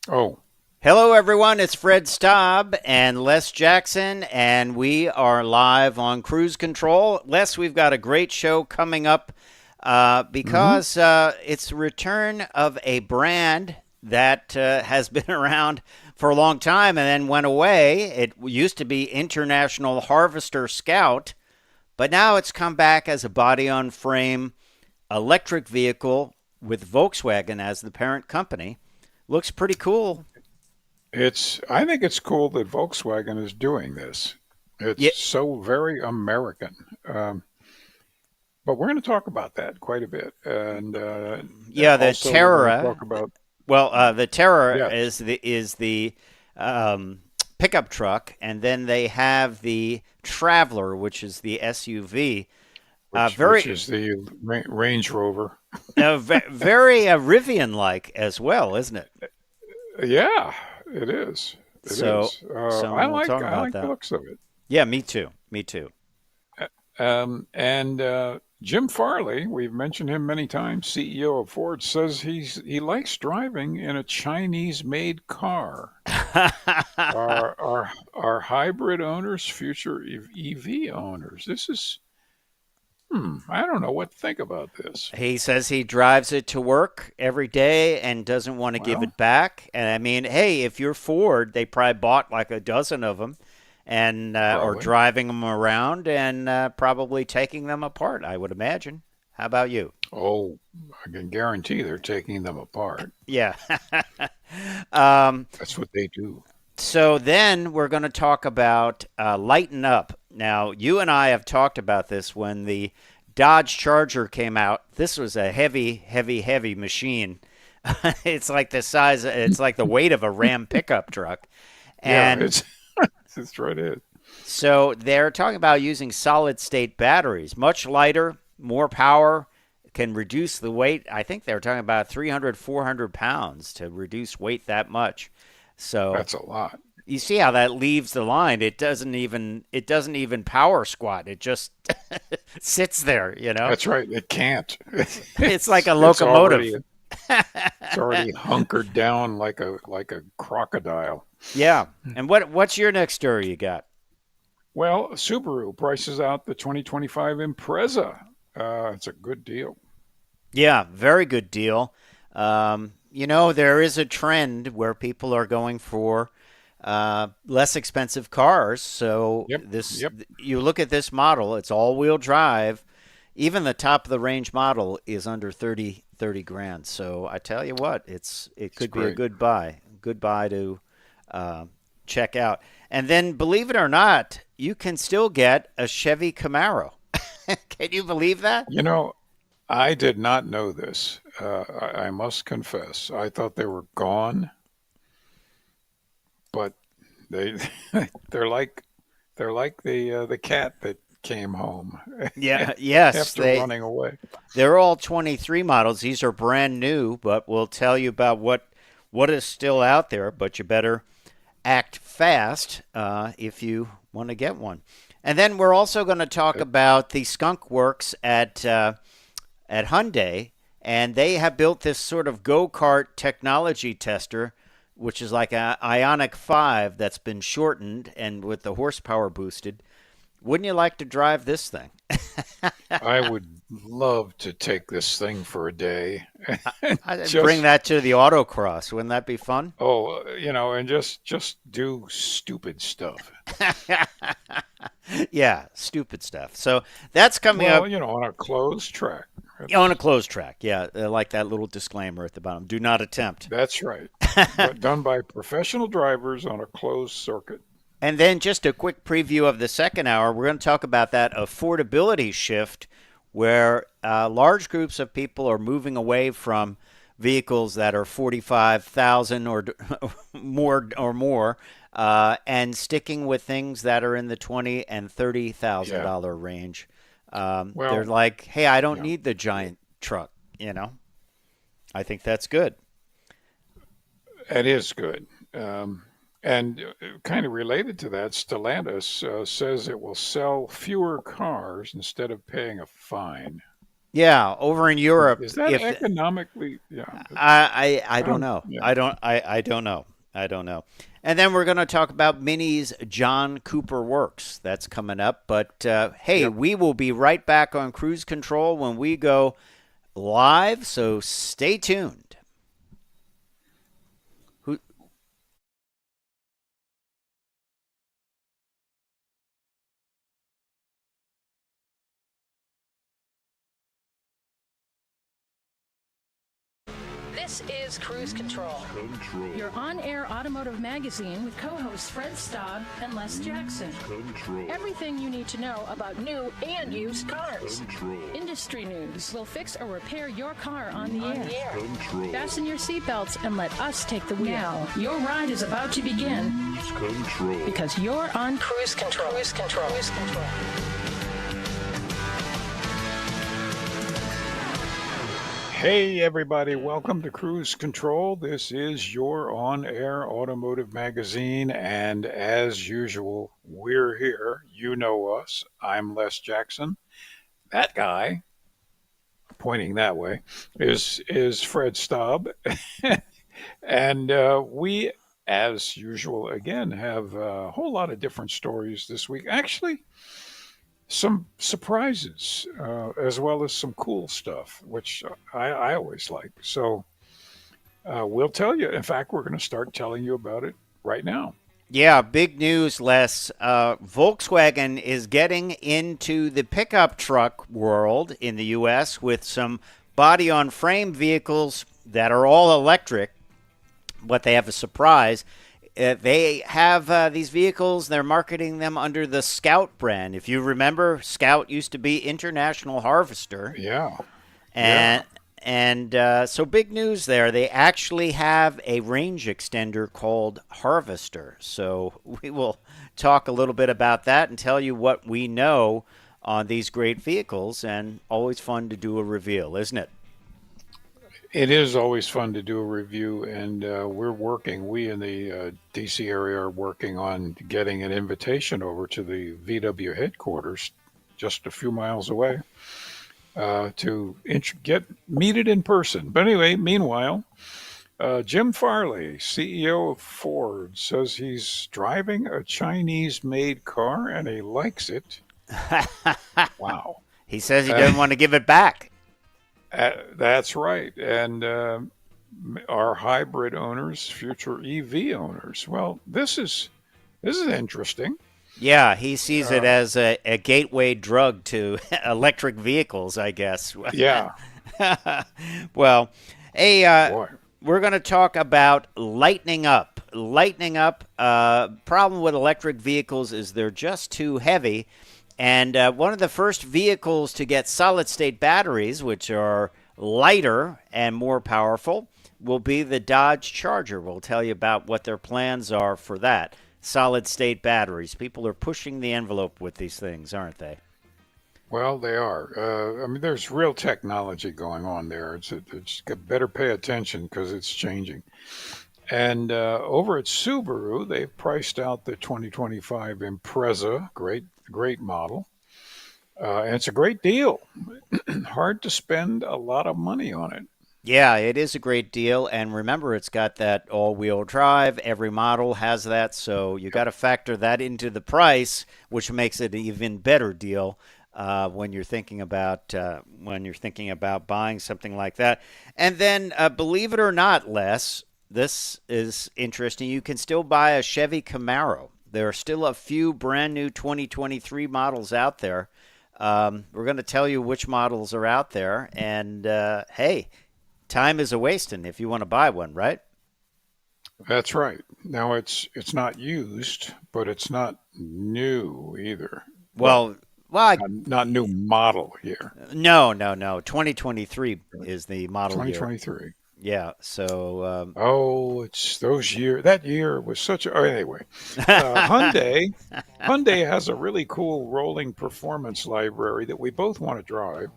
Oh, Hello, everyone. It's Fred Staub and Les Jackson, and we are live on Cruise Control. Les, we've got a great show coming up hmm because it's the return of a brand that has been around for a long time and then went away. It used to be International Harvester Scout, but now it's come back as a body on frame electric vehicle with Volkswagen as the parent company. Looks pretty cool. I think it's cool that Volkswagen is doing this. It's Yeah, so very American. But we're going to talk about that quite a bit, and yeah, the also we're going to Terra. talk about Well, the Terra yes, is the um, pickup truck, and then they have the Traveler, which is the SUV. which Very, is the Range Rover. very Rivian-like as well, isn't it? Yeah, it is. It So, is. so I we'll like talk I about like the that. looks of it. Yeah, me too. Me too. And Jim Farley, we've mentioned him many times, CEO of Ford, says he likes driving in a Chinese-made car. Are hybrid owners future EV owners? This is I don't know what to think about this. He says he drives it to work every day and doesn't want to give Well, it back. And I mean, hey, if you're Ford, they probably bought like a dozen of them and or probably. driving them around and probably taking them apart, I would imagine. How about you? Oh, I can guarantee they're taking them apart. Yeah. um, That's what they do. so then we're going to talk about Lighten Up. Now, you and I have talked about this when the Dodge Charger came out. This was a heavy, heavy, heavy machine. It's like the size, it's like the weight of a Ram pickup truck. Yeah, And it's right. It. so they're talking about using solid state batteries, much lighter, more power, can reduce the weight. I think they're talking about 300, 400 pounds to reduce weight that much. So That's a lot. you see how that leaves the line. It doesn't even power squat. It just sits there, you know. That's right. It can't. It's like a It's already locomotive. it's already hunkered down like a crocodile. Yeah. And what's your next story you got? Well, Subaru prices out the 2025 Impreza. It's a good deal. Yeah, very good deal. There is a trend where people are going for less expensive cars. So Yep, this, yep, you look at this model, it's all-wheel drive. Even the top of the range model is under 30 grand. So I tell you what, it it's could be a great. good buy to uh, check out. And then, believe it or not, you can still get a Chevy Camaro. Can you believe that? You know, I did not know this. I must confess. I thought they were gone, but they they're like the cat that came home Yeah, yes, after running away. they're all 23 models. These are brand new, but we'll tell you about what is still out there. But you better act fast if you want to get one. And then we're also going to talk about the Skunk Works at Hyundai, and they have built this sort of go kart technology tester, which is like an Ionic 5 that's been shortened and with the horsepower boosted. Wouldn't you like to drive this thing? I would love to take this thing for a day and I'd bring just that to the autocross. Wouldn't that be fun? and just do stupid stuff. Yeah, stupid stuff. So that's coming Well, up on a closed track. on a That's closed track. Yeah, like that little disclaimer at the bottom. Do not attempt. that's right. But done by professional drivers on a closed circuit. And then just a quick preview of the second hour. We're going to talk about that affordability shift where large groups of people are moving away from vehicles that are 45,000 or more and sticking with things that are in the 20 and Yeah. $30,000 range. They're Well, like, "Hey, I don't yeah, need the giant truck, you know." I think that's good. it is good. And kind of related to that, Stellantis says it will sell fewer cars instead of paying a fine. Yeah, over in Europe, Is that if economically? Yeah. I I don't don't. know. Yeah. I don't know. I don't know. And then we're going to talk about Mini's John Cooper Works. That's coming up. But hey, Yep. we will be right back on Cruise Control when we go live. So stay tuned. Who, This is Cruise Control, your on-air automotive magazine with co-hosts Fred Staub and Les Jackson. Everything you need to know about new and used cars. Industry news. We'll fix or repair your car on the air. Fasten your seatbelts and let us take the wheel. Now, your ride is about to begin because you're on Cruise Control. Cruise Control. Cruise Control. Hey, everybody, welcome to Cruise Control. This is your on air automotive magazine, and as usual, we're here. You know us. I'm Les Jackson. That guy, pointing that way, is Fred Staub. And we, as usual, again, have a whole lot of different stories this week. Actually, some surprises, as well as some cool stuff, which I always like. So we'll tell you. In fact, we're going to start telling you about it right now. yeah, big news, Les. Volkswagen is getting into the pickup truck world in the U.S. with some body on frame vehicles that are all electric, but they have a surprise. They have these vehicles, they're marketing them under the Scout brand. If you remember, Scout used to be International Harvester. Yeah, yeah. And so big news there. They actually have a range extender called Harvester. So we will talk a little bit about that and tell you what we know on these great vehicles. And always fun to do a reveal, isn't it? It is always fun to do a review, and we in the DC area are working on getting an invitation over to the VW headquarters just a few miles away to meet it in person. But anyway, meanwhile, Jim Farley, CEO of Ford, says he's driving a Chinese made car and he likes it. Wow. He says he doesn't want to give it back. That's right. And our hybrid owners, future EV owners. Well, this is interesting. Yeah, he sees it as a gateway drug to electric vehicles, I guess. Yeah, Well, hey, boy. we're going to talk about lightening up. Lightening up. Problem with electric vehicles is they're just too heavy. And one of the first vehicles to get solid state batteries, which are lighter and more powerful, will be the Dodge Charger. We'll tell you about what their plans are for that. Solid state batteries. People are pushing the envelope with these things, aren't they? Well, they are. I mean, there's real technology going on there. It's better pay attention because it's changing. And over at Subaru, they've priced out the 2025 Impreza. Great model. And it's a great deal. Hard to spend a lot of money on it. Yeah, it is a great deal. And remember, it's got that all wheel drive. Every model has that. So you got to factor that into the price, which makes it an even better deal. When you're thinking about buying something like that. And then, believe it or not, Les, this is interesting. You can still buy a Chevy Camaro. There are still a few brand new 2023 models out there. We're going to tell you which models are out there. And hey, time is a wasting if you want to buy one, right? That's right. Now it's not used, but it's not new either. Well, Well, well, not new model here. no. 2023 is the model year. 2023. Yeah. So Oh, it's those year. That year was such a. Oh, anyway, Hyundai has a really cool rolling performance library that we both want to drive,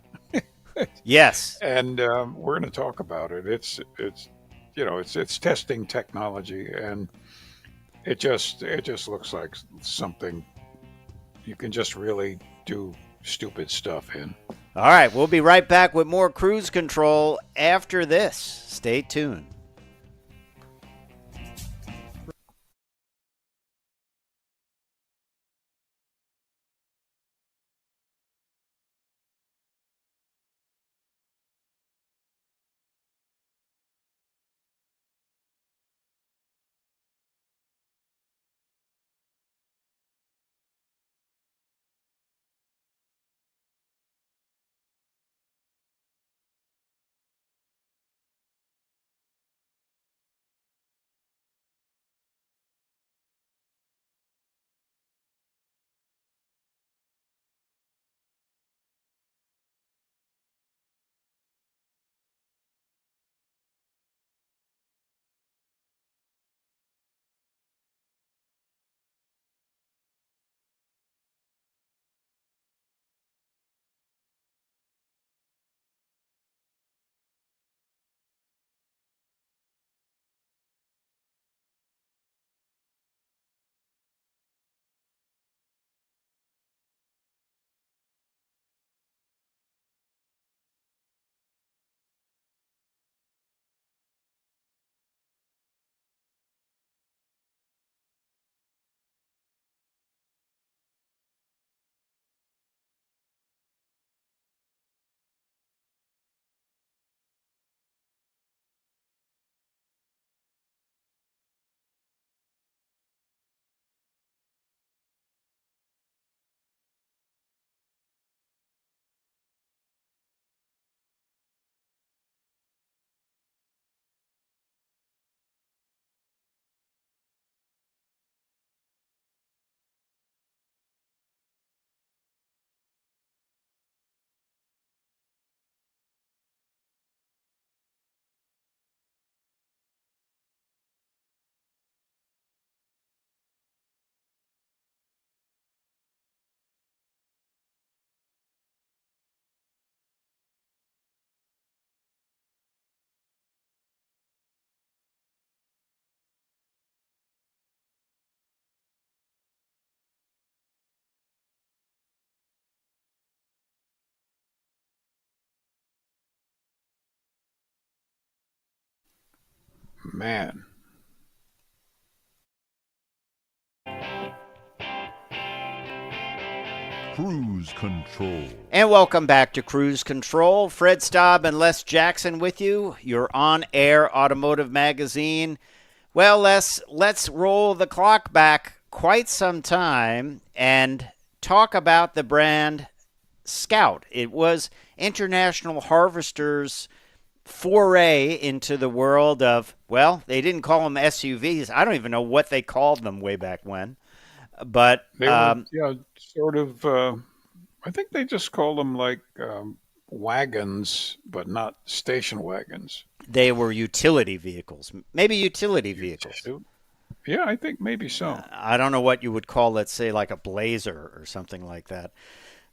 yes. and we're going to talk about it. It's testing technology, and it just looks like something you can just really do stupid stuff in. All right, we'll be right back with more Cruise Control after this. Stay tuned. Man. Cruise Control. And welcome back to Cruise Control. Fred Staub and Les Jackson with you. Your on-air automotive magazine. Well, Les, let's roll the clock back quite some time and talk about the brand Scout. It was International Harvester's foray into the world of, well, they didn't call them SUVs. I don't even know what they called them way back when. But They were, sort of, I think they just call them like wagons, but not station wagons. they were utility vehicles, maybe utility vehicles. Yeah, I think maybe so. I don't know what you would call, let's say, like a Blazer or something like that.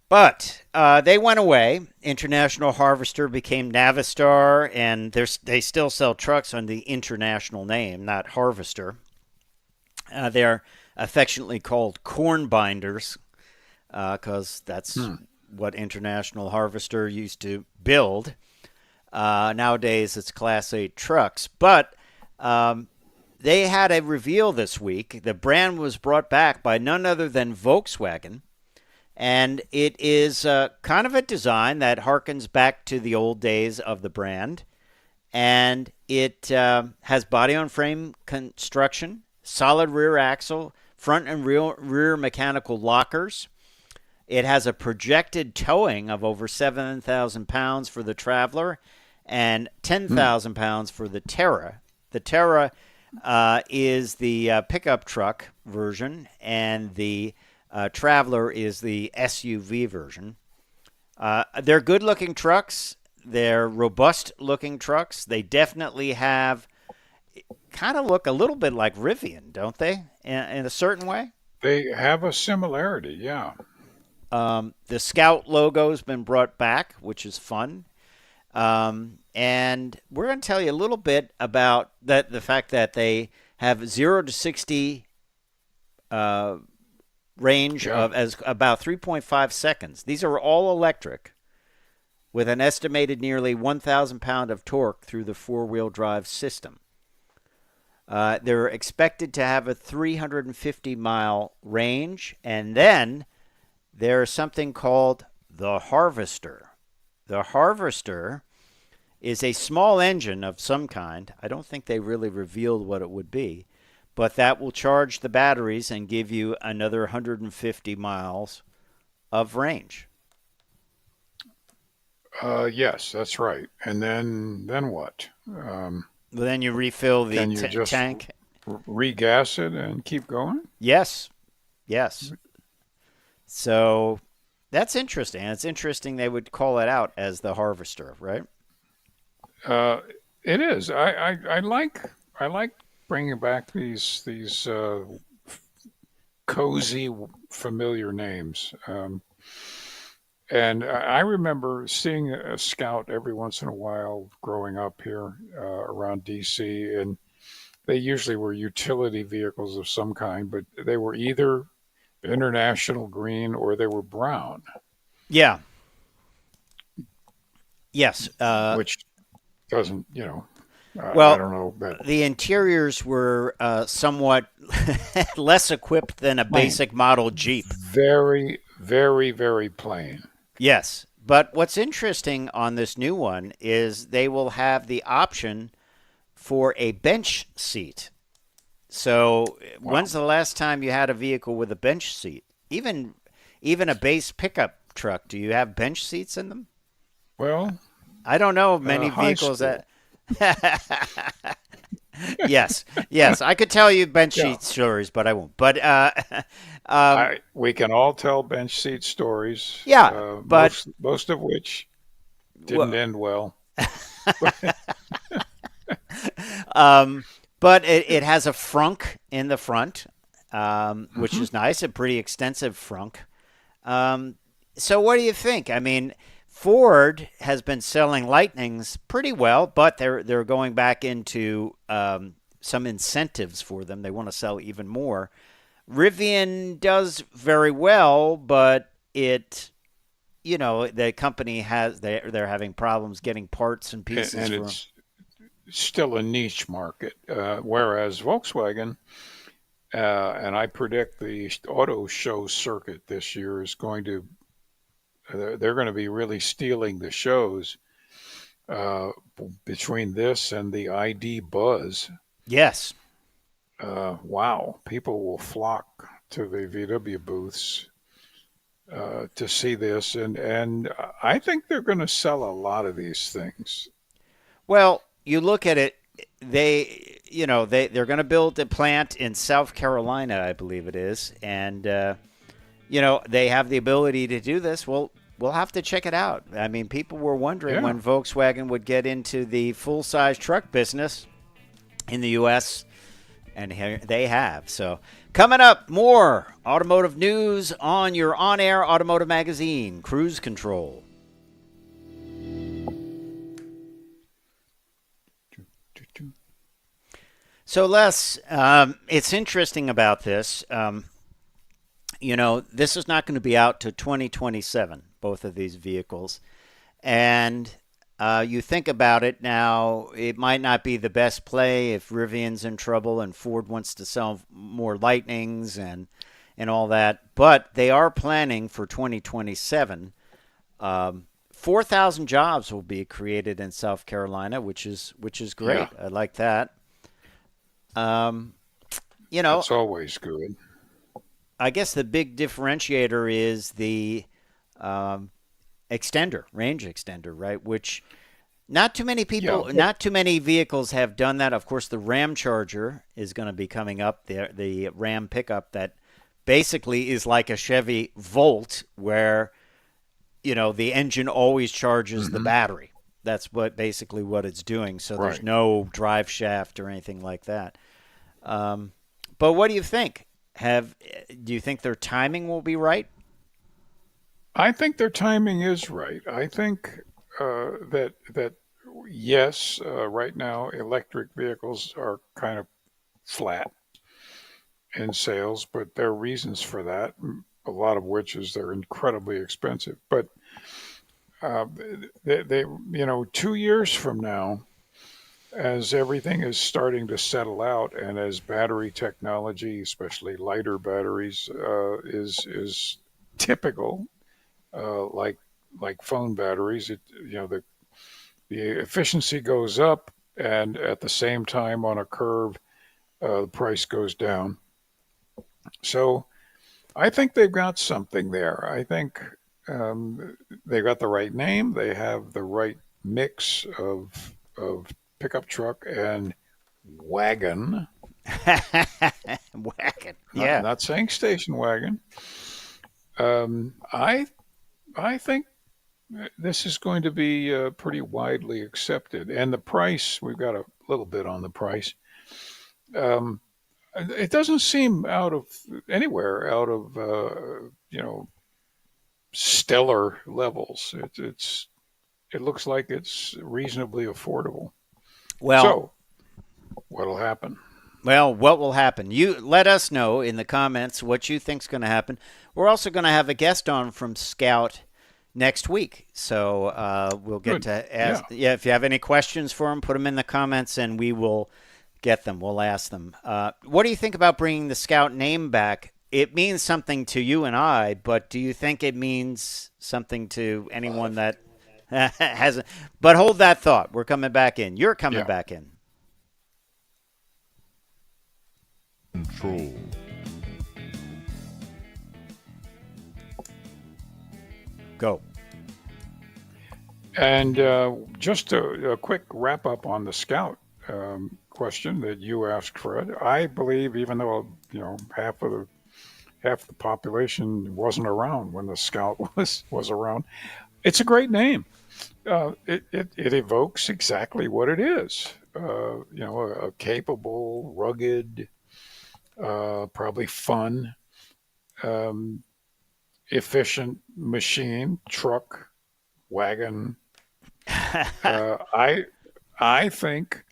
But they went away. International Harvester became Navistar, and they still sell trucks on the international name, not Harvester. They're affectionately called corn binders because that's what International Harvester used to build. Nowadays, it's Class 8 trucks. But they had a reveal this week. The brand was brought back by none other than Volkswagen. And it is kind of a design that harkens back to the old days of the brand. And it has body-on-frame construction, solid rear axle, front and rear mechanical lockers. It has a projected towing of over 7,000 pounds for the Traveler and 10,000 pounds for the Terra. The Terra is the pickup truck version, and the Traveler is the SUV version. They're good-looking trucks. They're robust-looking trucks. They definitely have kind of look a little bit like Rivian, don't they, in a certain way? They have a similarity, yeah. The Scout logo's been brought back, which is fun. And we're going to tell you a little bit about the fact that they have 0 to 60 range Yeah. of as about 3.5 seconds. These are all electric with an estimated nearly 1,000 pound of torque through the four-wheel drive system. They're expected to have a 350-mile range, and then there's something called the Harvester. The Harvester is a small engine of some kind. I don't think they really revealed what it would be, but that will charge the batteries and give you another 150 miles of range. Yes, that's right. And then what? Then you refill the Can you just tank. regas it and keep going? Yes, yes. So that's interesting. It's interesting they would call it out as the Harvester, right? Uh, it is. I like bringing back these cozy, familiar names. And I remember seeing a Scout every once in a while growing up here around DC, and they usually were utility vehicles of some kind, but they were either international green or they were brown, Yeah. Yes. which doesn't, I Well, don't know that the interiors were somewhat less equipped than a plain, basic model Jeep. very, very, very plain. Yes. But what's interesting on this new one is they will have the option for a bench seat. So, Wow. when's the last time you had a vehicle with a bench seat? Even a base pickup truck, do you have bench seats in them? Well, I don't know of many high vehicles school. that. Yes, yes, I could tell you bench Yeah. seat stories, but I won't. But We can all tell bench seat stories, yeah, but most of which didn't well, end well. um, but it has a frunk in the front, which Hmm. is nice, a pretty extensive frunk. Um, so what do you think? I mean, Ford has been selling Lightnings pretty well, but they're going back into some incentives for them. They want to sell even more. Rivian does very well, but the company they're having problems getting parts and pieces And for. it's still a niche market, whereas Volkswagen, and I predict the auto show circuit this year is going to, they're going to be really stealing the shows uh, between this and the ID Buzz. Yes. Wow, people will flock to the VW booths to see this, and I think they're going to sell a lot of these things. Well, you look at it, they're going to build a plant in South Carolina, I believe it is, and they have the ability to do this. Well, we'll have to check it out. I mean, people were wondering Yeah. when Volkswagen would get into the full-size truck business in the U.S., and here they have. So, coming up, more automotive news on your on-air automotive magazine, Cruise Control. So, Les, it's interesting about this. This is not going to be out to 2027, both of these vehicles. And you think about it now, it might not be the best play if Rivian's in trouble and Ford wants to sell more Lightnings and all that. But they are planning for 2027. 4,000 jobs will be created in South Carolina, which is great. Yeah, I like that. Um, that's always good. I guess the big differentiator is the um, range extender, right? Which Yeah, not too many vehicles have done that. Of course, the Ram Charger is going to be coming up, the Ram pickup that basically is like a Chevy Volt, where the engine always charges the hmm, battery. That's basically what it's doing. So there's right. no drive shaft or anything like that. But what do you think? Do you think their timing will be right? I think their timing is right. I think that yes, right now electric vehicles are kind of flat, in sales, but there are reasons for that. A lot of which is they're incredibly expensive. But uh, they 2 years from now, as everything is starting to settle out, and as battery technology, especially lighter batteries, is typical, like phone batteries, the efficiency goes up, and at the same time on a curve, the price goes down. So I think they've got something there. I think they got the right name. They have the right mix of pickup truck and wagon. Wagon. Not Yeah. not saying station wagon. I think this is going to be pretty widely accepted, and the price. We've got a little bit on the price. Um, it doesn't seem out of anywhere out of stellar levels. It looks like it's reasonably affordable. Well, So what'll happen? Well, what will happen? You let us know in the comments what you think's going to happen. We're also going to have a guest on from Scout next week, so we'll get Good. to Yeah. ask. Yeah, if you have any questions for him, put them in the comments, and we will get them. We'll ask them. What do you think about bringing the Scout name back? It means something to you and I, but do you think it means something to anyone that hasn't? But hold that thought. We're coming back in. You're coming Yeah. back in. Control. Go. And just a quick wrap up on the Scout question that you asked, Fred. I believe, even though half the population wasn't around when the Scout was around, it's a great name. It evokes exactly what it is. A capable, rugged, probably fun, um, efficient machine, truck, wagon. I think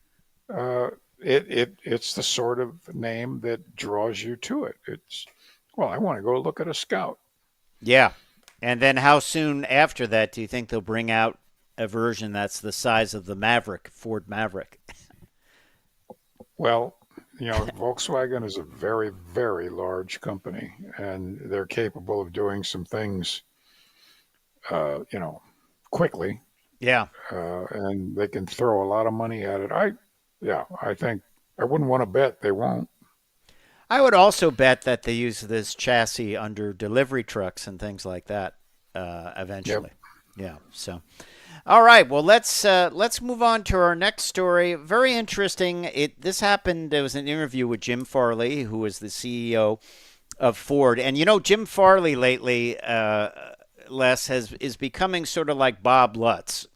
it's the sort of name that draws you to it. I want to go look at a Scout. Yeah. And then how soon after that do you think they'll bring out a version that's the size of the Maverick, Ford Maverick? Well, Volkswagen is a very, very large company, and they're capable of doing some things, uh, you know, quickly, Yeah. and they can throw a lot of money at it. Yeah, I think I wouldn't want to bet they won't. I would also bet that they use this chassis under delivery trucks and things like that Yep. eventually. Yeah. So, all right. Well, let's move on to our next story. Very interesting. This happened. There was an interview with Jim Farley, who was the CEO of Ford, and Jim Farley lately. Les is becoming sort of like Bob Lutz.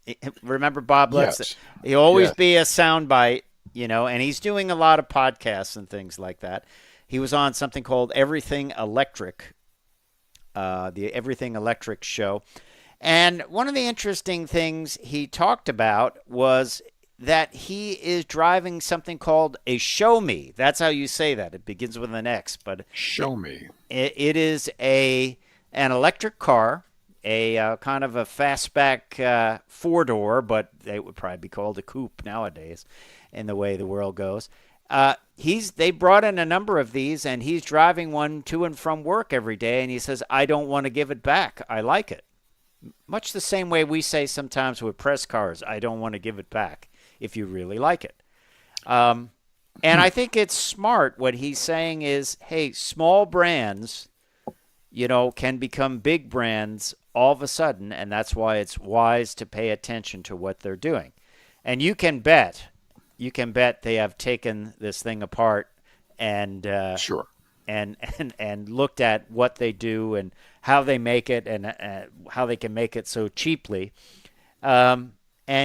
Remember Bob Lutz? Yes. He'll always Yes. be a soundbite, and he's doing a lot of podcasts and things like that. He was on something called Everything Electric, the Everything Electric show. And one of the interesting things he talked about was that he is driving something called a Show Me. That's how you say that. It begins with an X, but Show me. it is an electric car, a kind of a fastback four-door, but they would probably be called a coupe nowadays in the way the world goes. They brought in a number of these, and he's driving one to and from work every day, and he says, I don't want to give it back. I like it. Much the same way we say sometimes with press cars, I don't want to give it back if you really like it. And I think it's smart. What he's saying is, hey, small brands, can become big brands all of a sudden, and that's why it's wise to pay attention to what they're doing. And you can bet they have taken this thing apart and Sure. and looked at what they do and how they make it and how they can make it so cheaply. And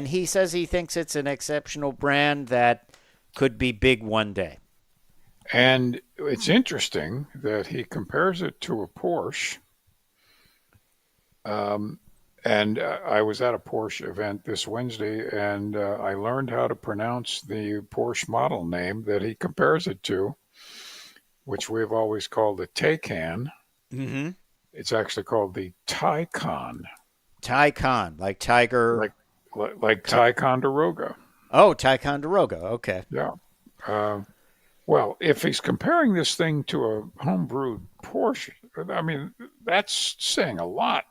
he says he thinks it's an exceptional brand that could be big one day. And it's interesting that he compares it to a Porsche. And I was at a Porsche event this Wednesday, and I learned how to pronounce the Porsche model name that he compares it to. which we've always called the Taycan. Mm-hmm. It's actually called the Taycan, Taycan, like Tiger. like like Ticonderoga. Oh, Ticonderoga. Okay. Yeah. Uh, well, if he's comparing this thing to a homebrewed Porsche, I mean that's saying a lot.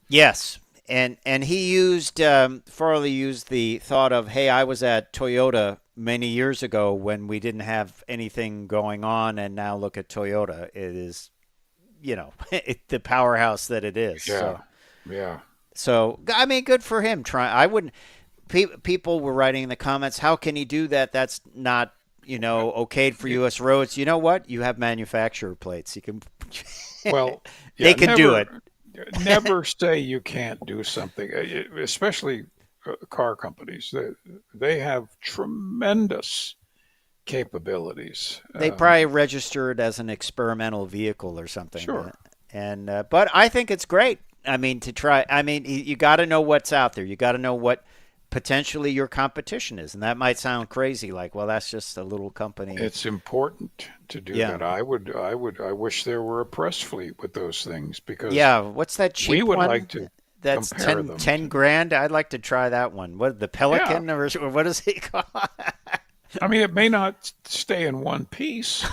Yes. And he used Farley used the thought of, hey, I was at Toyota many years ago when we didn't have anything going on, and now look at Toyota. It is, the powerhouse that it is. Yeah. Yeah. So I mean, good for him. I wouldn't. People were writing in the comments, how can he do that? That's not okayed for U.S. roads. You know what? You have manufacturer plates. You can. Well, They yeah, can do it. never say you can't do something, especially car companies. They have tremendous capabilities. They probably registered as an experimental vehicle or something. Sure. But I think it's great. I mean, to try. I mean, you got to know what's out there. You got to know what potentially your competition is, and that might sound crazy. Like, well, that's just a little company. It's important to do that. I wish there were a press fleet with those things because what's that cheap we would one? like to That's compare 10, them 10 to. grand. I'd like to try that one. What, the Pelican, or what is it called? I mean, it may not stay in one piece,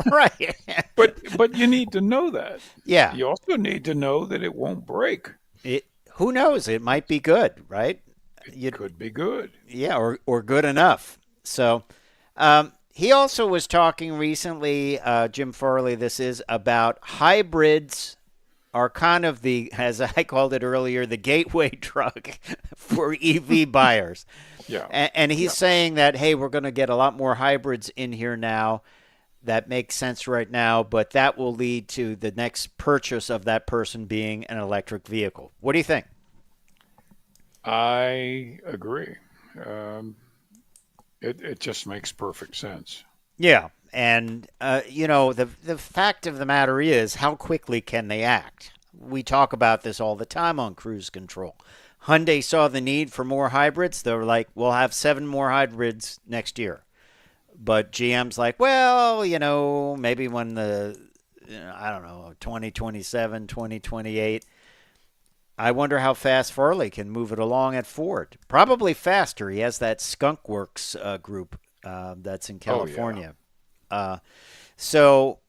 Right. but you need to know that. Yeah. You also need to know that it won't break. Who knows? It might be good, right? It could be good. Yeah, or good enough. So he also was talking recently, Jim Farley, this is about hybrids are kind of the, as I called it earlier, the gateway drug for EV buyers. Yeah. And he's saying that, hey, we're going to get a lot more hybrids in here now. That makes sense right now, but that will lead to the next purchase of that person being an electric vehicle. What do you think? I agree. It just makes perfect sense. Yeah, and the fact of the matter is, how quickly can they act? We talk about this all the time on Cruise Control. Hyundai saw the need for more hybrids. They were like, we'll have 7 more hybrids next year. But GM's like, well, maybe when I don't know, 2027, 2028. I wonder how fast Farley can move it along at Ford. Probably faster. He has that Skunk Works group that's in California. Oh, yeah. So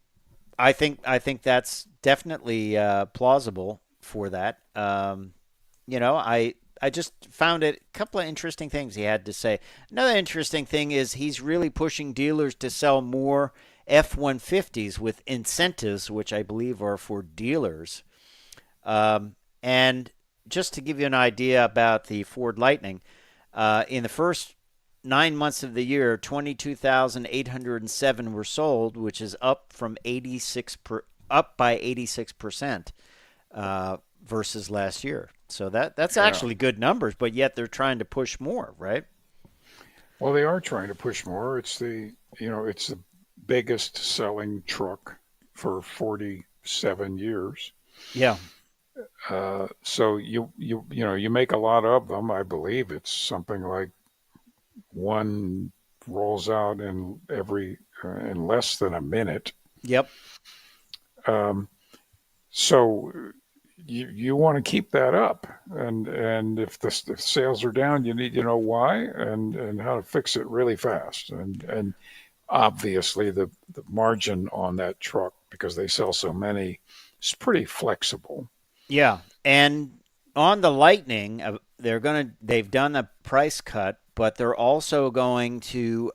I think that's definitely plausible for that. I just found it a couple of interesting things he had to say. Another interesting thing is he's really pushing dealers to sell more F-150s with incentives, which I believe are for dealers. And just to give you an idea about the Ford Lightning, in the first 9 months of the year, 22,807 were sold, which is up by 86% versus last year. So that's actually good numbers, but yet they're trying to push more, right? Well, they are trying to push more. It's the biggest selling truck for 47 years. Yeah. So you make a lot of them. I believe it's something like one rolls out in less than a minute. Yep. So you want to keep that up, and if the sales are down, you need to know why and how to fix it really fast. And obviously the margin on that truck, because they sell so many, is pretty flexible. Yeah, and on the Lightning, they've done a price cut, but they're also going to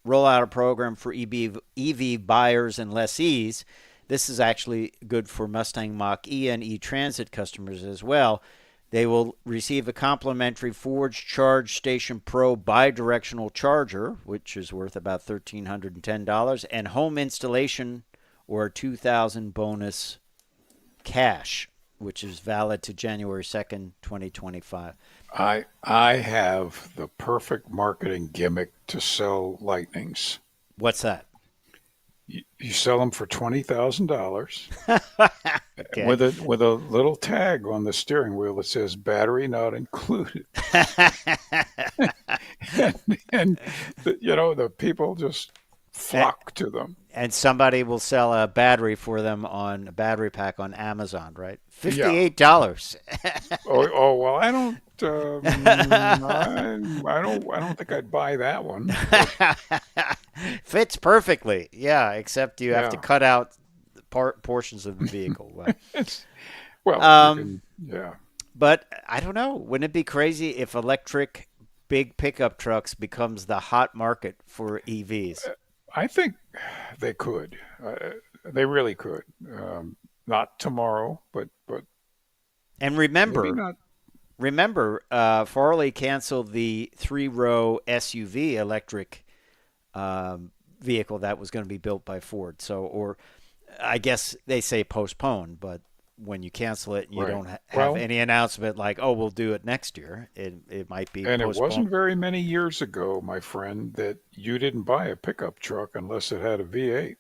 roll out a program for EV buyers and lessees. This is actually good for Mustang Mach-E and E-Transit customers as well. They will receive a complimentary Ford Charge Station Pro bidirectional charger, which is worth about $1,310, and home installation or $2,000 bonus cash, which is valid to January 2nd, 2025. I have the perfect marketing gimmick to sell Lightnings. What's that? You sell them for $20,000 Okay. with a little tag on the steering wheel that says "battery not included," and the people just flock to them. And somebody will sell a battery for them on a battery pack on Amazon, right? Yeah. $58. Well, I don't. I don't think I'd buy that one. But, Fits perfectly. Yeah, except you have to yeah. cut out portions of the vehicle. It's well, you Um, can. Yeah. but I don't know. Wouldn't it be crazy if electric big pickup trucks becomes the hot market for EVs? I think they could. They really could. Not tomorrow, but And maybe not. remember, Farley canceled the 3-row SUV electric vehicle that was going to be built by Ford. So, or I guess they say postponed, but when you cancel it and you Right. don't have Well, any announcement like, oh, we'll do it next year, it might be and it postponed. wasn't very many years ago, my friend, that you didn't buy a pickup truck unless it had a V8.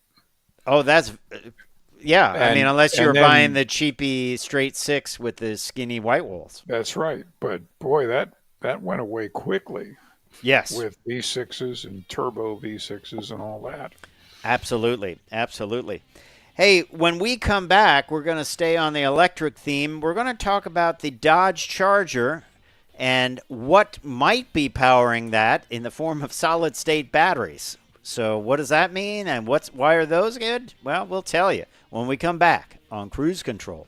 Oh, that's yeah. I mean, And unless you and were buying then the cheapy straight six with the skinny white walls. that's right. But boy, that went away quickly Yes, with V6s and turbo V6s and all that. absolutely, absolutely. Hey, when we come back, we're going to stay on the electric theme. We're going to talk about the Dodge Charger and what might be powering that in the form of solid state batteries. So, what does that mean and why are those good? Well, we'll tell you when we come back on Cruise Control.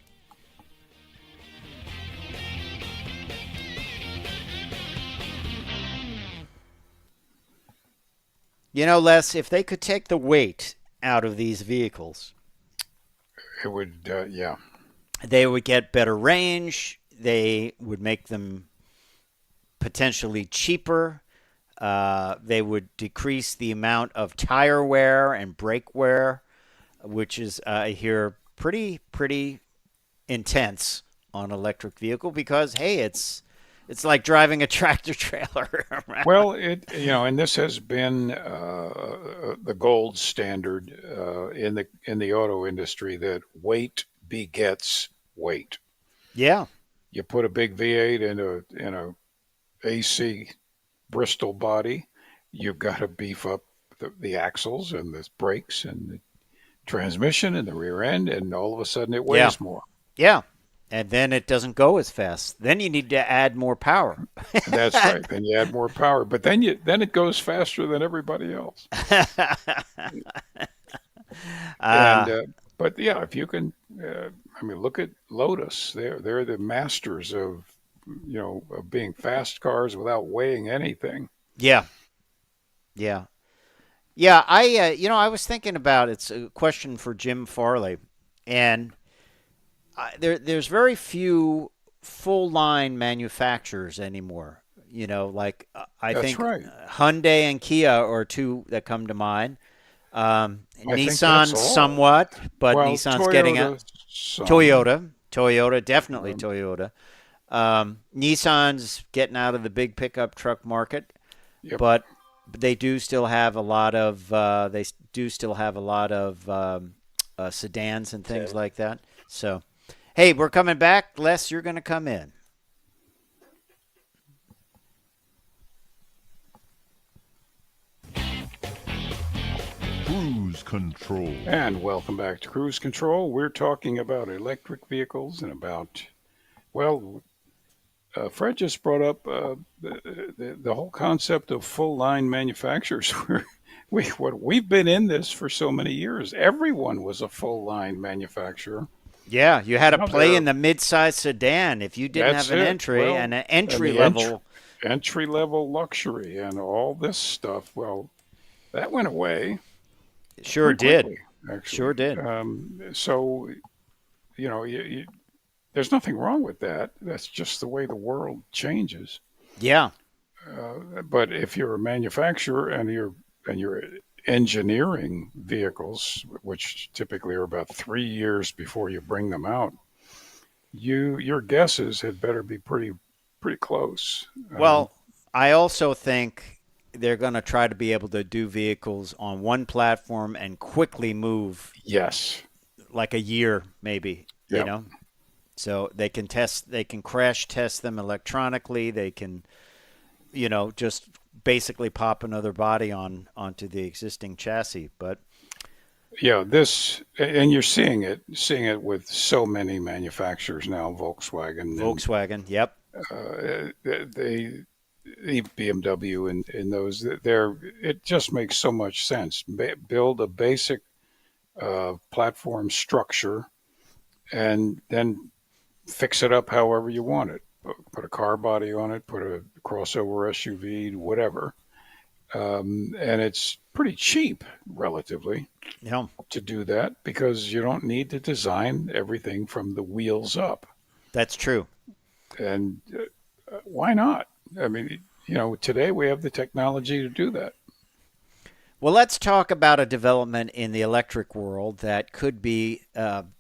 You know, Les, if they could take the weight out of these vehicles, It would, yeah. they would get better range. They would make them potentially cheaper. They would decrease the amount of tire wear and brake wear, which is, I hear, pretty intense on electric vehicle because, hey, it's like driving a tractor trailer around. Well, and this has been the gold standard in the auto industry that weight begets weight. Yeah, You put a big V8 in a AC Bristol body, you've got to beef up the axles and the brakes and the transmission and the rear end, and all of a sudden it yeah, weighs more. yeah. And then it doesn't go as fast. Then you need to add more power. That's right. Then you add more power, but then it goes faster than everybody else. And but yeah, if you can, I mean, look at Lotus. They're the masters of of being fast cars without weighing anything. Yeah, yeah. Yeah, I was thinking about it's a question for Jim Farley, and there's very few full line manufacturers anymore. Like I That's think right. Hyundai and Kia are two that come to mind. I think Nissan that's all. somewhat, but Well, Nissan's getting out. Toyota, some. Toyota, definitely Toyota. Nissan's getting out of the big pickup truck market, Yep. but they do still have a lot of sedans and things like that. So, hey, we're coming back. Les, you're going to come in. Cruise Control. And welcome back to Cruise Control. We're talking about electric vehicles and about, well, Fred just brought up the whole concept of full line manufacturers. We've been in this for so many years. Everyone was a full line manufacturer. Yeah, you had to Now play they're- in the mid-size sedan if you didn't That's have an it. entry Well, and an and the entry level. entry level luxury and all this stuff. Well, that went away. Sure pretty did. quickly, actually. Sure did. So, there's nothing wrong with that. That's just the way the world changes. Yeah. But if you're a manufacturer and you're engineering vehicles, which typically are about 3 years before you bring them out, your guesses had better be pretty close. Well, I also think they're going to try to be able to do vehicles on one platform and quickly move Yes. like a year maybe, Yep. So they can crash test them electronically. They can just basically pop another body onto the existing chassis. But Yeah, and you're seeing it with so many manufacturers now, Volkswagen and Volkswagen, yep. they BMW and those. It just makes so much sense. Build a basic platform structure and then fix it up however you want it. Put a car body on it, put a crossover SUV, whatever. And it's pretty cheap, relatively, Yeah, to do that because you don't need to design everything from the wheels up. that's true. And why not? I mean, today we have the technology to do that. Well, let's talk about a development in the electric world that could be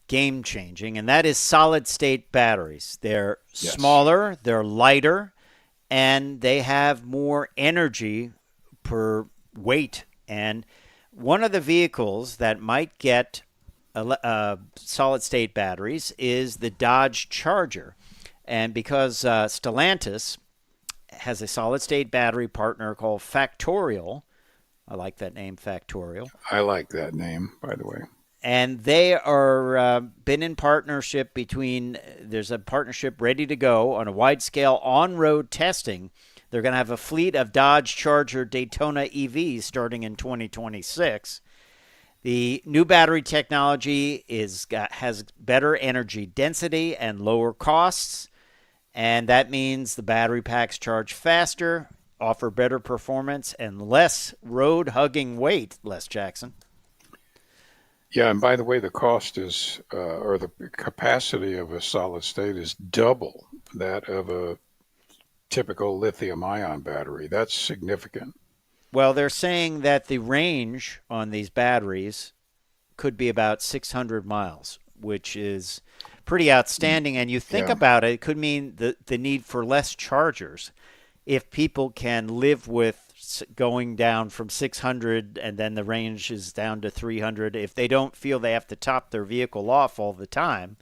game changing, and that is solid state batteries. They're Yes. smaller, they're lighter, and they have more energy per weight. And one of the vehicles that might get solid state batteries is the Dodge Charger. And because Stellantis has a solid state battery partner called Factorial, I like that name, Factorial. I like that name, by the way. And they are been in partnership there's a partnership ready to go on a wide scale on-road testing. They're going to have a fleet of Dodge Charger Daytona EVs starting in 2026. The new battery technology has better energy density and lower costs, and that means the battery packs charge faster, offer better performance, and less road-hugging weight, Les Jackson. Yeah, and by the way, the cost is, or the capacity of a solid state is double that of a typical lithium ion battery. That's significant. Well, they're saying that the range on these batteries could be about 600 miles, which is pretty outstanding. And you think Yeah. about it, it could mean the need for less chargers. If people can live with going down from 600 and then the range is down to 300, if they don't feel they have to top their vehicle off all the time,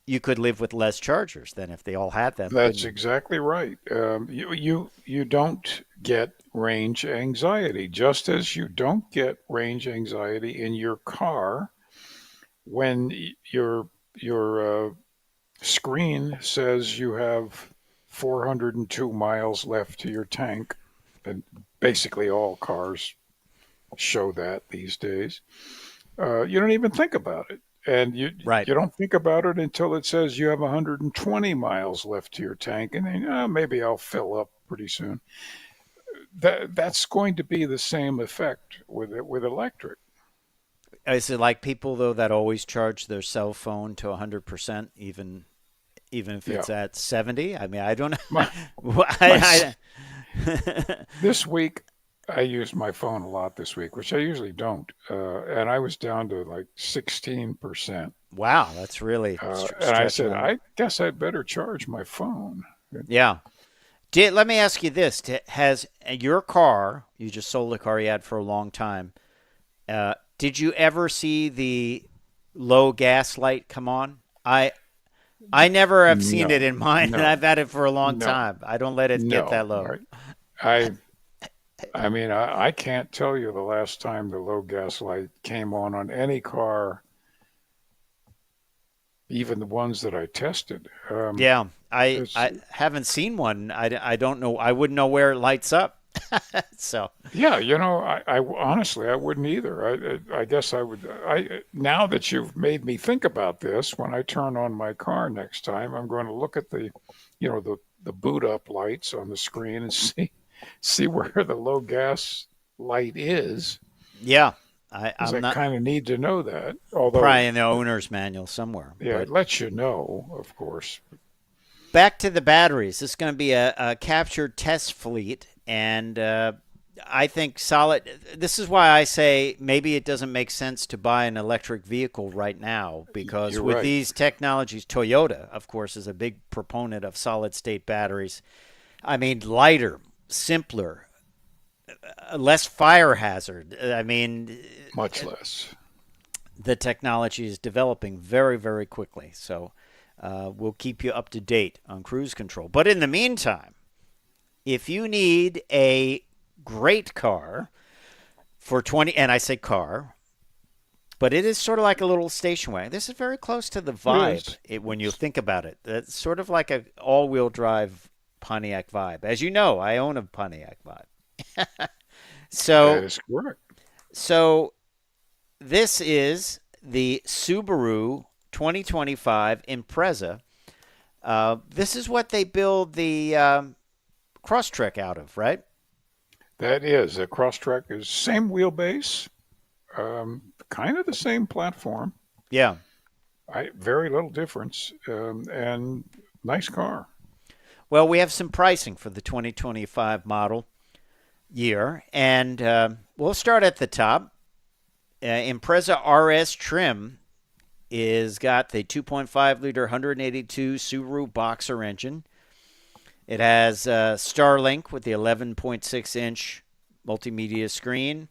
you could live with less chargers than if they all had them. That's exactly right. You don't get range anxiety, just as you don't get range anxiety in your car when your screen says you have 402 miles left to your tank, and basically all cars show that these days. You don't even think about it. And Right. you don't think about it until it says you have 120 miles left to your tank, and then maybe I'll fill up pretty soon. That's going to be the same effect with electric. Is it like people, though, that always charge their cell phone to 100%, even if it's Yeah. at 70? I mean, I don't know. My, I, this week, I used my phone a lot this week, which I usually don't, and I was down to like 16%. wow, that's really And I stretching said, on. I guess I'd better charge my phone. Yeah. Let me ask you this. Has your car, you just sold a car you had for a long time, did you ever see the low gas light come on? I never have seen No, it in mine, and no, I've had it for a long no, time. I don't let it get no. that low. I mean, I can't tell you the last time the low gas light came on any car, even the ones that I tested. Yeah, I It's haven't seen one. I don't know. I wouldn't know where it lights up. So Yeah, I honestly I wouldn't either. I guess I would. Now that you've made me think about this, when I turn on my car next time, I'm going to look at the boot up lights on the screen and see where the low gas light is, yeah, because I'm I not kind of need to know that. Although, probably in the owner's manual somewhere. yeah, But it lets you know, of course. back to the batteries. This is going to be a captured test fleet, and I think solid. This is why I say maybe it doesn't make sense to buy an electric vehicle right now, because You're with right. these technologies, Toyota, of course, is a big proponent of solid state batteries. I mean, lighter, simpler, less fire hazard. I mean, Much less. the technology is developing very, very quickly. So we'll keep you up to date on cruise control. But in the meantime, if you need a great car for 20, and I say car, but it is sort of like a little station wagon. This is very close to the It vibe is. when you think about it. It's sort of like a all-wheel drive Pontiac vibe. As you know, I own a Pontiac vibe. That So, is correct. so this is the Subaru 2025 Impreza. This is what they build the Crosstrek out of, right? That is. A Crosstrek is same wheelbase, kind of the same platform. Yeah. Very little difference, and nice car. Well, we have some pricing for the 2025 model year, and we'll start at the top. Impreza RS trim is got the 2.5 liter 182 Subaru Boxer engine. It has Starlink with the 11.6 inch multimedia screen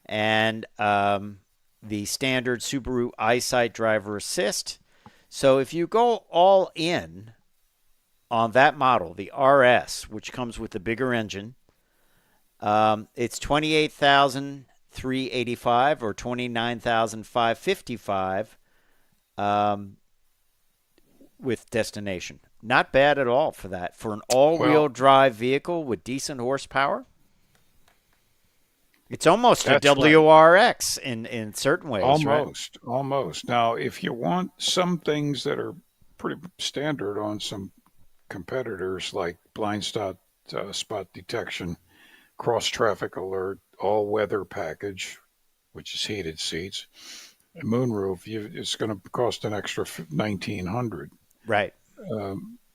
and the standard Subaru EyeSight driver assist. So if you go all in on that model, the RS, which comes with the bigger engine, it's 28,385 or 29,555 with destination. Not bad at all for that. For an all-wheel Well, drive vehicle with decent horsepower, it's almost a that's right. WRX in certain ways, right? Almost, almost. Now, if you want some things that are pretty standard on some competitors, like spot detection, cross traffic alert, all weather package, which is heated seats, and moonroof, it's going to cost an extra 1,900. Right.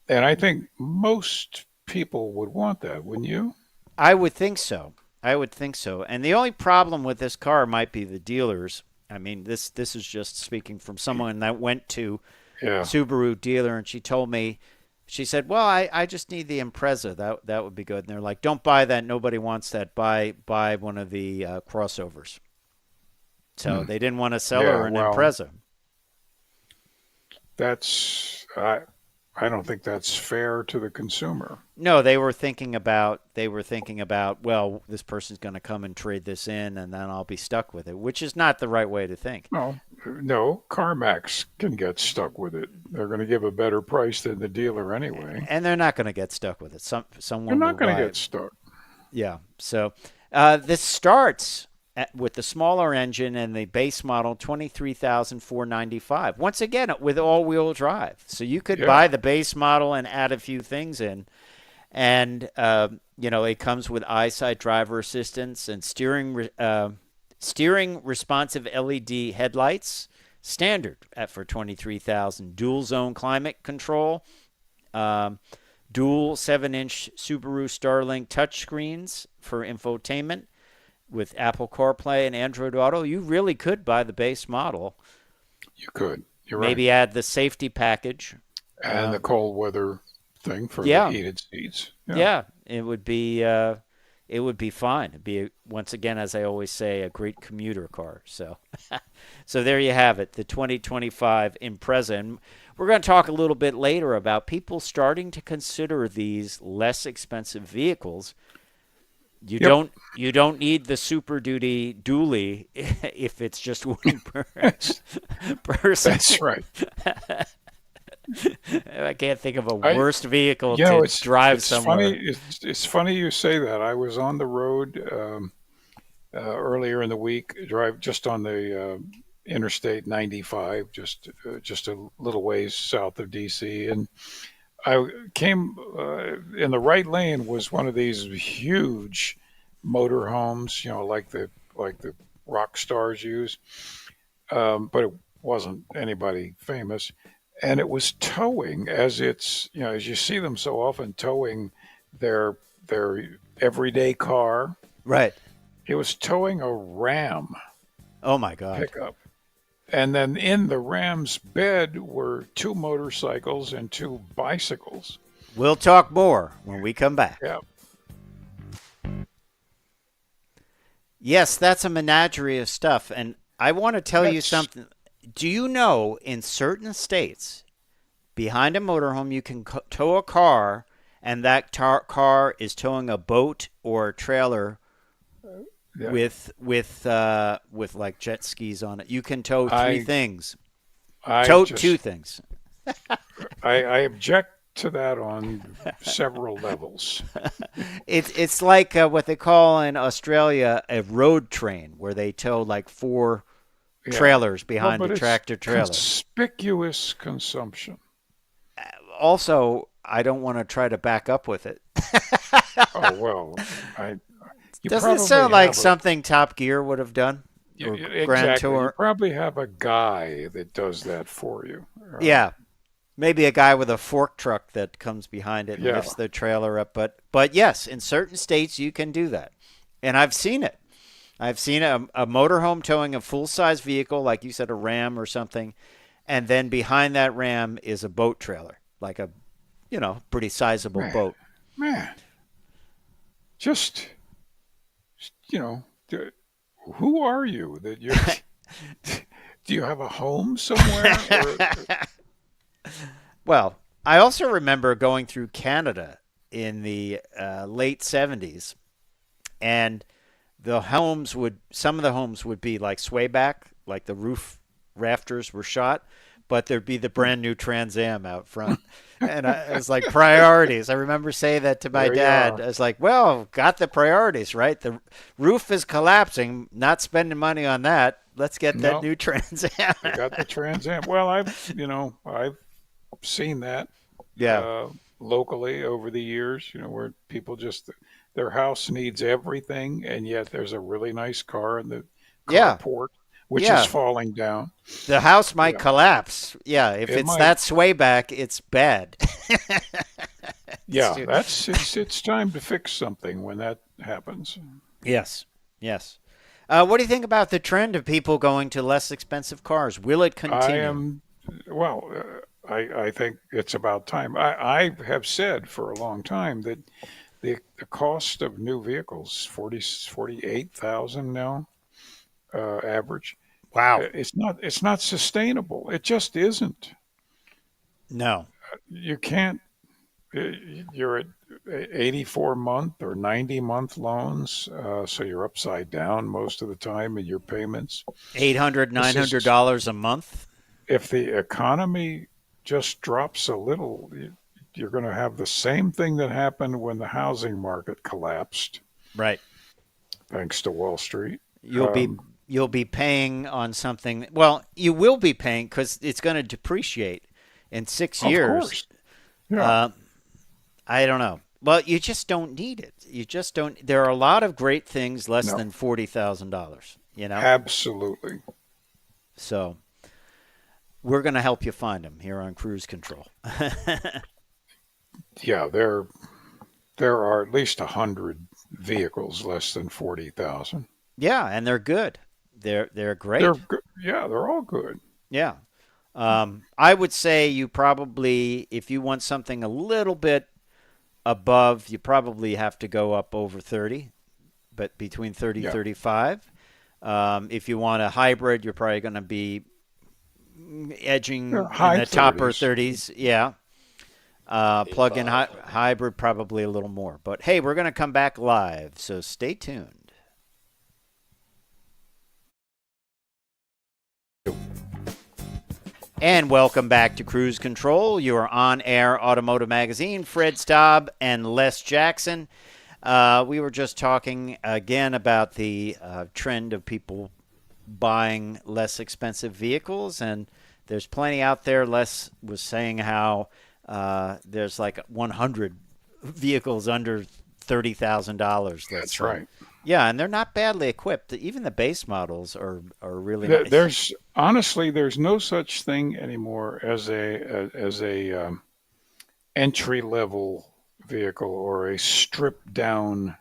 And I think most people would want that, wouldn't you? I would think so. I would think so. And the only problem with this car might be the dealers. I mean, this is just speaking from someone that went to Yeah. Subaru dealer, and she told me, she said, "Well, I just need the Impreza. That would be good." And they're like, "Don't buy that. Nobody wants that. Buy one of the crossovers." So they didn't want to sell Yeah. her an Well, Impreza. that's I don't think that's fair to the consumer. No, they were thinking about well, this person's going to come and trade this in, and then I'll be stuck with it, which is not the right way to think. No, CarMax can get stuck with it. They're going to give a better price than the dealer anyway. And they're not going to get stuck with it. They're Someone will not going buy to it. get stuck. Yeah. So this starts with the smaller engine and the base model, 23,495. Once again, with all-wheel drive, so you could buy Yeah. the base model and add a few things in, and it comes with EyeSight driver assistance and steering responsive LED headlights, standard for 23,000. Dual zone climate control. Dual 7-inch Subaru Starlink touchscreens for infotainment with Apple CarPlay and Android Auto. You really could buy the base model. You could. You're Maybe right. add the safety package. And the cold weather thing for the Yeah, heated seats. Yeah. yeah, it would be fine. It'd be once again, as I always say, a great commuter car. So, so there you have it, the 2025 Impreza. And we're going to talk a little bit later about people starting to consider these less expensive vehicles. Yep. You don't need the Super Duty dually if it's just one person. That's right. I can't think of a I, worst vehicle to drive it's somewhere. funny. It's funny you say that. I was on the road earlier in the week, drive just on the Interstate 95, just a little ways south of DC, and I came in the right lane was one of these huge motorhomes, like the rock stars use, but it wasn't anybody famous, and it was towing as you see them so often towing their everyday car. Right. It was towing a Ram Oh my God. pickup. And then in the Ram's bed were two motorcycles and two bicycles. We'll talk more when we come back. Yeah. Yes, that's a menagerie of stuff. And I want to tell you That's something. Do you know in certain states, behind a motorhome, you can tow a car and that car is towing a boat or a trailer Yeah. with like jet skis on it. You can tow three I things. I Tow two just things. I object to that on several levels. It's like what they call in Australia a road train, where they tow like four Yeah. trailers Well, behind a but it's tractor trailer. conspicuous consumption. Also, I don't want to try to back up with it. Oh well, I you Doesn't it probably sound like have a something Top Gear would have done? Or Grand exactly. You Tour? probably have a guy that does that for you. Yeah. Maybe a guy with a fork truck that comes behind it and Yeah. lifts the trailer up. But yes, in certain states you can do that. And I've seen it. I've seen a motorhome towing a full-size vehicle, like you said, a Ram or something, and then behind that Ram is a boat trailer, like a, pretty sizable Man, boat. man, just you know, who are you that you? Do you have a home somewhere? Well, I also remember going through Canada in the late 70s, and some of the homes would be like sway back, like the roof rafters were shot, but there'd be the brand new Trans Am out front. And it was like priorities. I remember saying that to my There you dad. are. I was like, well, got the priorities, right? The roof is collapsing, not spending money on that. Let's get that No. new Trans Am. You got the Trans Am. Well, I've seen that Yeah. locally over the years. Where people just their house needs everything, and yet there's a really nice car in the Yeah. carport, which is Yeah. falling down. The house might Yeah. collapse. Yeah, if It it's might. that sway back, it's bad. Yeah, it's time to fix something when that happens. Yes, yes. What do you think about the trend of people going to less expensive cars? Will it I continue? am well. I think it's about time. I have said for a long time that the cost of new vehicles 48,000 now average. Wow. It's not sustainable. It just isn't. No. You can't. You're at 84-month or 90-month loans, so you're upside down most of the time in your payments. $800, This is $900 a month? if the economy just drops a little, you're going to have the same thing that happened when the housing market collapsed, Right. thanks to Wall Street. You'll be you'll be paying on something. Well, you will be paying because it's going to depreciate in 6 Of years. course. Yeah. I don't know. Well, you just don't need it. You just don't. There are a lot of great things less No. than $40,000. Absolutely. So we're going to help you find them here on Cruise Control. Yeah, there are at least 100 vehicles less than 40,000. Yeah, and they're good. They're great. They're good. Yeah, they're all good. Yeah. I would say you probably, if you want something a little bit above, you probably have to go up over 30, but between 30 Yeah. 35. If you want a hybrid, you're probably going to be edging Yeah, in high the topper 30s. 30s. Yeah. Plug-in hybrid, probably a little more. But hey, we're going to come back live, so stay tuned. And welcome back to Cruise Control, your on-air automotive magazine. Fred Staub and Les Jackson. We were just talking again about the trend of people buying less expensive vehicles, and there's plenty out there. Les was saying how there's like 100 vehicles under $30,000. That's right. Yeah, and they're not badly equipped. Even the base models are really nice. There's no such thing anymore as a entry level vehicle or a stripped down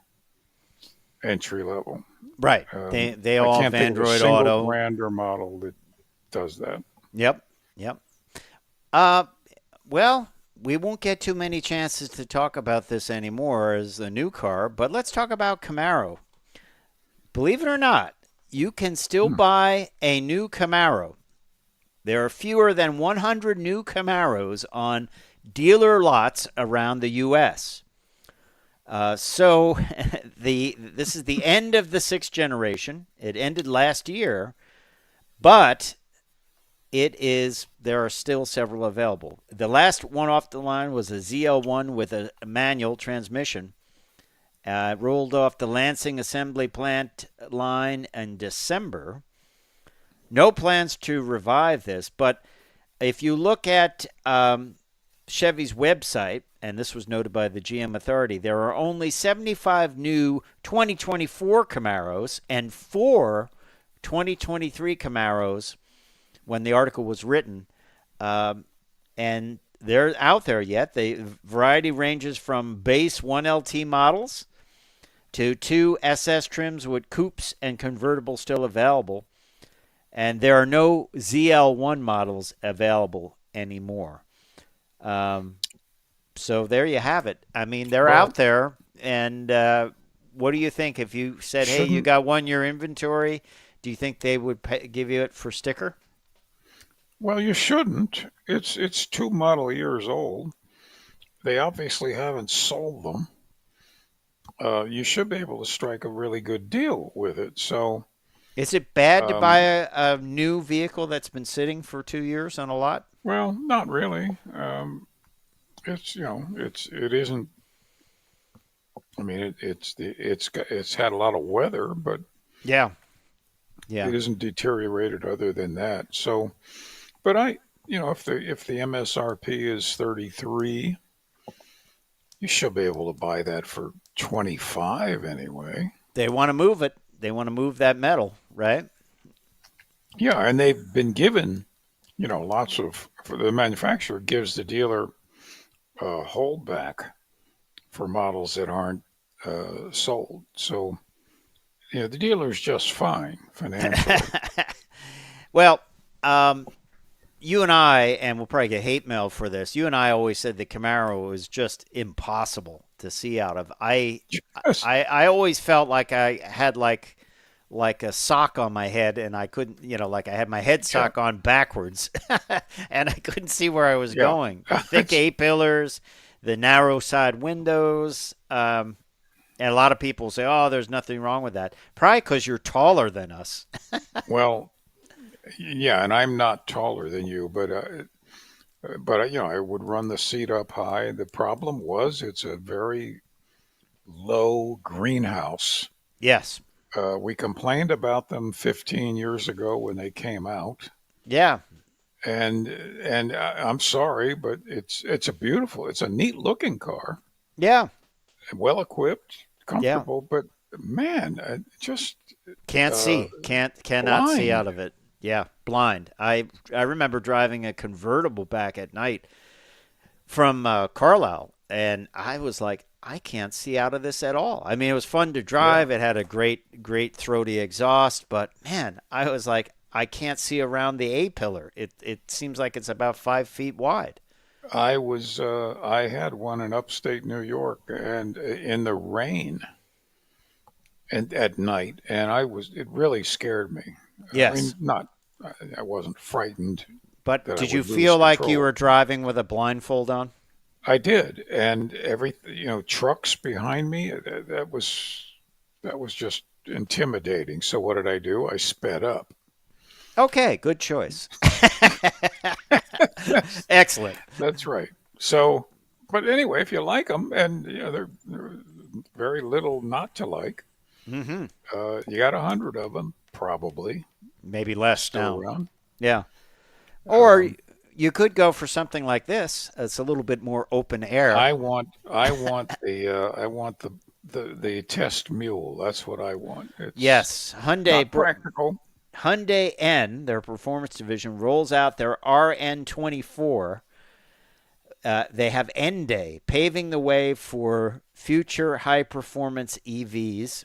entry level. Right. They all I have can't think of a Android single Auto. brand or model that does that. Yep. Well, we won't get too many chances to talk about this anymore as the new car, but let's talk about Camaro. Believe it or not, you can still buy a new Camaro. There are fewer than 100 new Camaros on dealer lots around the U.S. So this is the end of the 6th generation. It ended last year, but there are still several available. The last one off the line was a ZL1 with a manual transmission. Rolled off the Lansing assembly plant line in December. No plans to revive this, but if you look at Chevy's website, and this was noted by the GM Authority, there are only 75 new 2024 Camaros and 4 2023 Camaros when the article was written, and they're out there yet. The variety ranges from base 1LT models to 2 SS trims with coupes and convertible still available, and there are no ZL1 models available anymore. So there you have it. I mean, they're out there, and what do you think? If you said, hey, you got 1 year inventory, do you think they would give you it for sticker? Well, you shouldn't. It's 2 model years old. They obviously haven't sold them. You should be able to strike a really good deal with it. So, is it bad to buy a new vehicle that's been sitting for 2 years on a lot? Well, not really. It isn't. I mean, it's had a lot of weather, but yeah, it isn't deteriorated other than that. So, but if the MSRP is 33, you should be able to buy that for 25 anyway. They want to move it. They want to move that metal, right? Yeah, and they've been given, lots of. For the manufacturer gives the dealer holdback for models that aren't sold. So, the dealer's just fine financially. Well, you and I, we'll probably get hate mail for this. You and I always said the Camaro was just impossible to see out of. I always felt like I had like a sock on my head, and I couldn't, like I had my head sock on backwards, and I couldn't see where I was going. Thick A-pillars, the narrow side windows, and a lot of people say, "Oh, there's nothing wrong with that." Probably because you're taller than us. Well, yeah, and I'm not taller than you, but I would run the seat up high. The problem was it's a very low greenhouse. Yes. We complained about them 15 years ago when they came out. Yeah. And I'm sorry, but it's a neat looking car. Yeah. Well equipped, comfortable, but man, just cannot blind. see out of it. Yeah, blind. I remember driving a convertible back at night from Carlisle, and I was like, I can't see out of this at all. I mean, it was fun to drive. Yeah. It had a great throaty exhaust, but man, I was like, I can't see around the A-pillar. It seems like it's about 5 feet wide. I had one in upstate New York, and in the rain, and at night, and it really scared me. Yes. I mean, I wasn't frightened. But did you feel like you were driving with a blindfold on? I did, and trucks behind me, that was just intimidating. So what did I do? I sped up. Okay, good choice. Excellent. That's right. So, but anyway, if you like them, and they're very little not to like. Mm-hmm. You got 100 of them, probably. Maybe less still now. Around. Yeah. Or you could go for something like this. It's a little bit more open air. I want the test mule. That's what I want. Yes, Hyundai not practical. Hyundai N, their performance division, rolls out their RN24. They have N Day, paving the way for future high-performance EVs.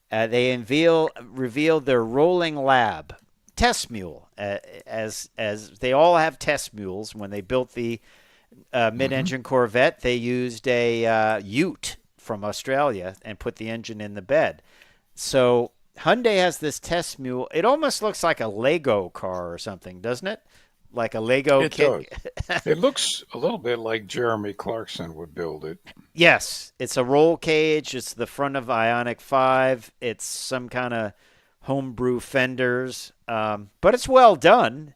They reveal their rolling lab test mule, as they all have test mules. When they built the mid-engine Corvette, they used a Ute from Australia and put the engine in the bed. So Hyundai has this test mule. It almost looks like a Lego car or something, doesn't it? like a Lego It kit. does. It looks a little bit like Jeremy Clarkson would build it. Yes, it's a roll cage. It's the front of Ionic 5. It's some kind of homebrew fenders, but it's well done.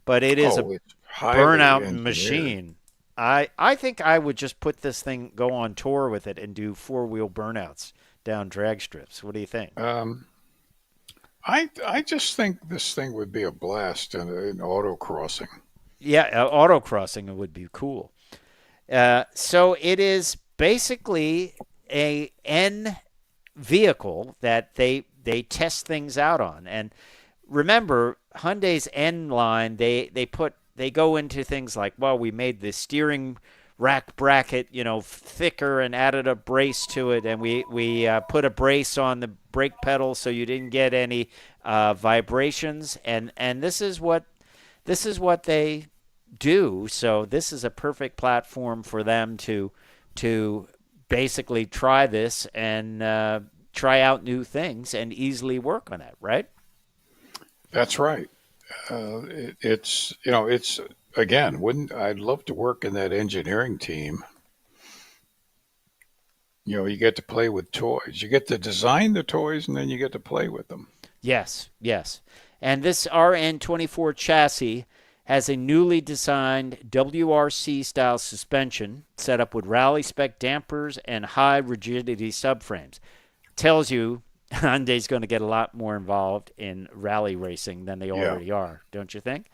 But it is a Oh, it's highly burnout engineered. machine. I think I would just put this thing, go on tour with it, and do four-wheel burnouts down drag strips. What do you think? I just think this thing would be a blast in autocrossing. Yeah, autocrossing would be cool. So it is basically a N vehicle that they test things out on. And remember, Hyundai's N line, they go into things like, well, we made the steering rack bracket, thicker and added a brace to it, and we put a brace on the brake pedal so you didn't get any vibrations. And this is what they do. So this is a perfect platform for them to basically try this and try out new things and easily work on it, right? That's right. It's again. Wouldn't I'd love to work in that engineering team. You get to play with toys. You get to design the toys, and then you get to play with them. Yes, yes. And this RN24 chassis has a newly designed WRC-style suspension set up with rally spec dampers and high rigidity subframes. Tells you Hyundai's going to get a lot more involved in rally racing than they already are, don't you think?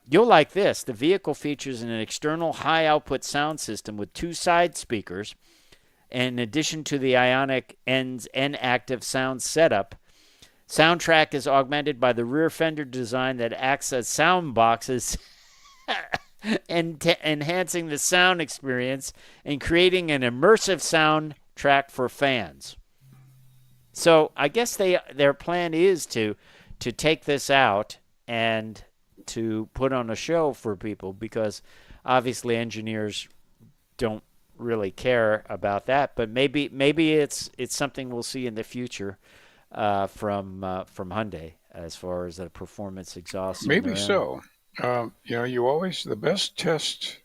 You'll like this. The vehicle features an external high-output sound system with 2 side speakers. In addition to the Ionic N's N-active sound setup, soundtrack is augmented by the rear fender design that acts as sound boxes and enhancing the sound experience and creating an immersive soundtrack for fans. So I guess their plan is to take this out and to put on a show for people, because obviously engineers don't really care about that. But maybe it's something we'll see in the future from Hyundai as far as the performance exhaust. Maybe so. You always the best test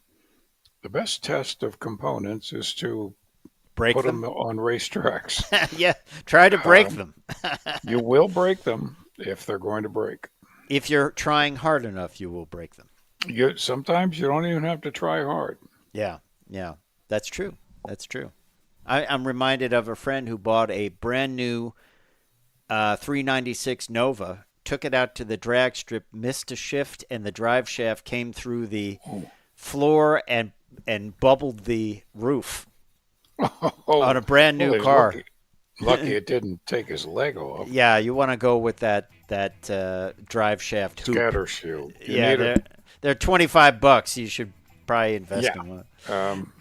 of components is to Break put them? them on racetracks. Yeah, try to break them. You will break them if they're going to break. If you're trying hard enough, you will break them. Sometimes you don't even have to try hard. Yeah, that's true. That's true. I'm reminded of a friend who bought a brand new 396 Nova, took it out to the drag strip, missed a shift, and the drive shaft came through the floor and bubbled the roof on a brand new car. Lucky it didn't take his leg off. Yeah, you want to go with that drive shaft hoop. Scatter shield. They're $25. You should probably invest in one.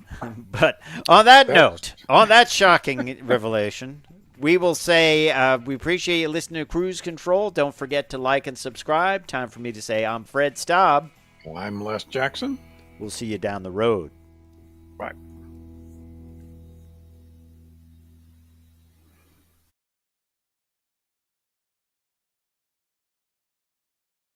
But on that shocking revelation, we will say we appreciate you listening to Cruise Control. Don't forget to like and subscribe. Time for me to say I'm Fred Staub. Well, I'm Les Jackson. We'll see you down the road. Bye.